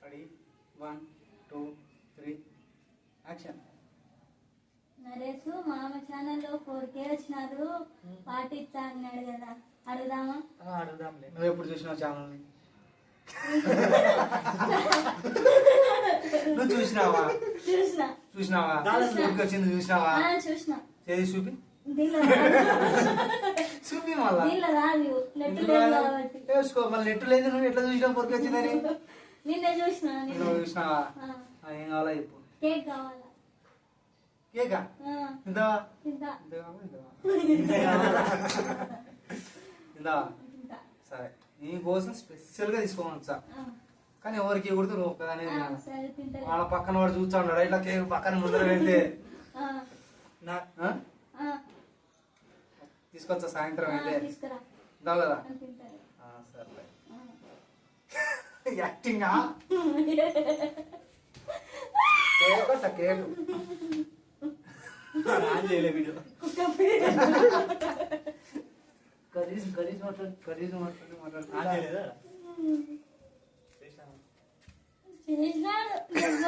Ready 1 2 3 action. Naresh మామ ఛానల్లో 4K వచ్చినారు, పార్టీ ఇస్తా అన్నాడు కదా, అడుగుదామా? అడుగుదాంలే. నువ్వు ఎప్పుడు చూసినావు ఛానల్ని? నువ్వు చూసినావా? చూసినావా? వచ్చింది చూసినావా? చూసినా. చేసి చూపి చూపి వేసుకో. మళ్ళీ నెట్ లేదు, నువ్వు ఎట్లా చూసినావు పొరికి వచ్చిందని? నిన్నే చూసినా. నువ్వు చూసినావా? ఏం కావాలా ఇప్పుడు? కేక్ కావాలా? కేకా? ఇందా ఇందా సరే, నీకోసం స్పెషల్ గా తీసుకోవచ్చు. కానీ ఎవరికి ఇవ్వకూడదు, నువ్వు ఒక్కదానే. వాళ్ళ పక్కన వాడు చూస్తా ఉన్నాడు, ఇట్లా కేక్ పక్కన ముందర పెడితే తీసుకొచ్చా సాయంత్రం అయితే ఇద్దావు కదా. సర్లే. యాక్టింగ్ కేక్ కర్రీస్ మాట్లాడు. చేసినాడు.